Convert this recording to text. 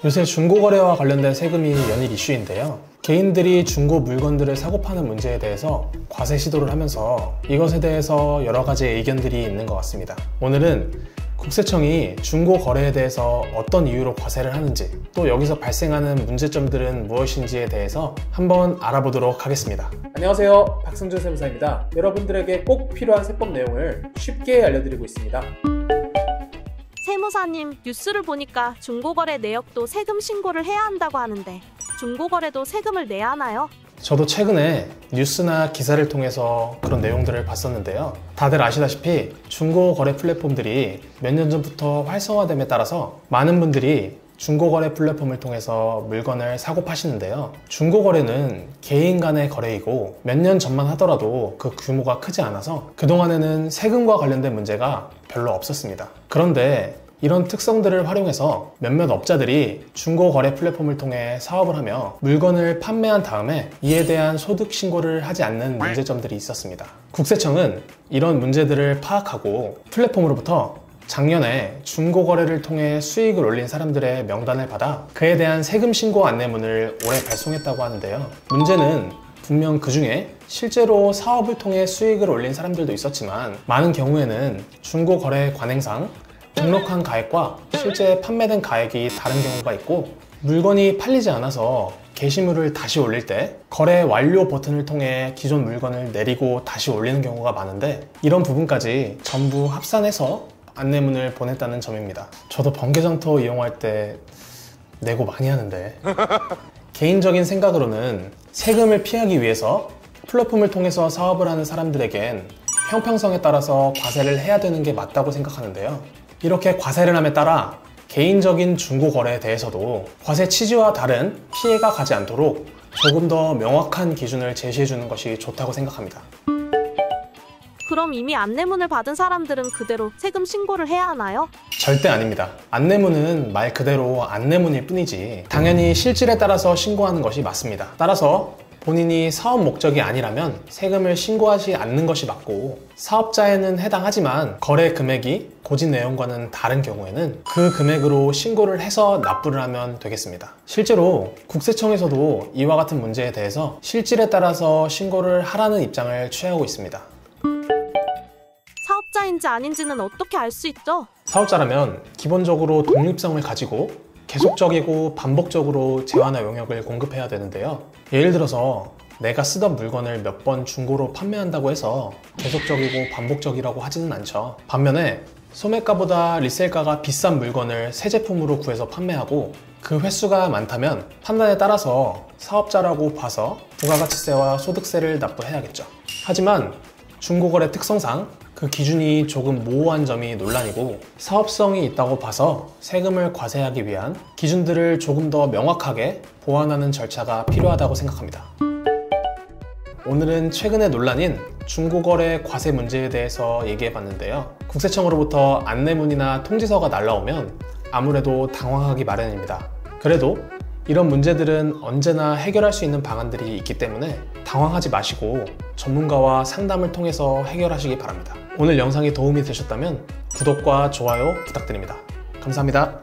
요새 중고거래와 관련된 세금이 연일 이슈인데요. 개인들이 중고 물건들을 사고 파는 문제에 대해서 과세 시도를 하면서 이것에 대해서 여러 가지 의견들이 있는 것 같습니다. 오늘은 국세청이 중고 거래에 대해서 어떤 이유로 과세를 하는지, 또 여기서 발생하는 문제점들은 무엇인지에 대해서 한번 알아보도록 하겠습니다. 안녕하세요, 박승준 세무사입니다. 여러분들에게 꼭 필요한 세법 내용을 쉽게 알려드리고 있습니다. 세무사님, 뉴스를 보니까 중고거래 내역도 세금 신고를 해야 한다고 하는데 중고거래도 세금을 내야 하나요? 저도 최근에 뉴스나 기사를 통해서 그런 내용들을 봤었는데요. 다들 아시다시피 중고거래 플랫폼들이 몇 년 전부터 활성화됨에 따라서 많은 분들이 중고거래 플랫폼을 통해서 물건을 사고 파시는데요. 중고거래는 개인 간의 거래이고 몇 년 전만 하더라도 그 규모가 크지 않아서 그동안에는 세금과 관련된 문제가 별로 없었습니다. 그런데 이런 특성들을 활용해서 몇몇 업자들이 중고거래 플랫폼을 통해 사업을 하며 물건을 판매한 다음에 이에 대한 소득 신고를 하지 않는 문제점들이 있었습니다. 국세청은 이런 문제들을 파악하고 플랫폼으로부터 작년에 중고거래를 통해 수익을 올린 사람들의 명단을 받아 그에 대한 세금 신고 안내문을 올해 발송했다고 하는데요. 문제는 분명 그 중에 실제로 사업을 통해 수익을 올린 사람들도 있었지만 많은 경우에는 중고거래 관행상 등록한 가액과 실제 판매된 가액이 다른 경우가 있고, 물건이 팔리지 않아서 게시물을 다시 올릴 때 거래 완료 버튼을 통해 기존 물건을 내리고 다시 올리는 경우가 많은데, 이런 부분까지 전부 합산해서 안내문을 보냈다는 점입니다. 저도 번개장터 이용할 때 내고 많이 하는데 개인적인 생각으로는 세금을 피하기 위해서 플랫폼을 통해서 사업을 하는 사람들에겐 형평성에 따라서 과세를 해야 되는 게 맞다고 생각하는데요. 이렇게 과세를 함에 따라 개인적인 중고거래에 대해서도 과세 취지와 다른 피해가 가지 않도록 조금 더 명확한 기준을 제시해 주는 것이 좋다고 생각합니다. 그럼 이미 안내문을 받은 사람들은 그대로 세금 신고를 해야 하나요? 절대 아닙니다. 안내문은 말 그대로 안내문일 뿐이지 당연히 실질에 따라서 신고하는 것이 맞습니다. 따라서 본인이 사업 목적이 아니라면 세금을 신고하지 않는 것이 맞고, 사업자에는 해당하지만 거래 금액이 고지 내용과는 다른 경우에는 그 금액으로 신고를 해서 납부를 하면 되겠습니다. 실제로 국세청에서도 이와 같은 문제에 대해서 실질에 따라서 신고를 하라는 입장을 취하고 있습니다. 사업자인지 아닌지는 어떻게 알 수 있죠? 사업자라면 기본적으로 독립성을 가지고 계속적이고 반복적으로 재화나 용역을 공급해야 되는데요. 예를 들어서 내가 쓰던 물건을 몇 번 중고로 판매한다고 해서 계속적이고 반복적이라고 하지는 않죠. 반면에 소매가보다 리셀가가 비싼 물건을 새 제품으로 구해서 판매하고 그 횟수가 많다면 판단에 따라서 사업자라고 봐서 부가가치세와 소득세를 납부해야겠죠. 하지만 중고거래 특성상 그 기준이 조금 모호한 점이 논란이고, 사업성이 있다고 봐서 세금을 과세하기 위한 기준들을 조금 더 명확하게 보완하는 절차가 필요하다고 생각합니다. 오늘은 최근에 논란인 중고거래 과세 문제에 대해서 얘기해봤는데요. 국세청으로부터 안내문이나 통지서가 날라오면 아무래도 당황하기 마련입니다. 그래도 이런 문제들은 언제나 해결할 수 있는 방안들이 있기 때문에 당황하지 마시고 전문가와 상담을 통해서 해결하시기 바랍니다. 오늘 영상이 도움이 되셨다면 구독과 좋아요 부탁드립니다. 감사합니다.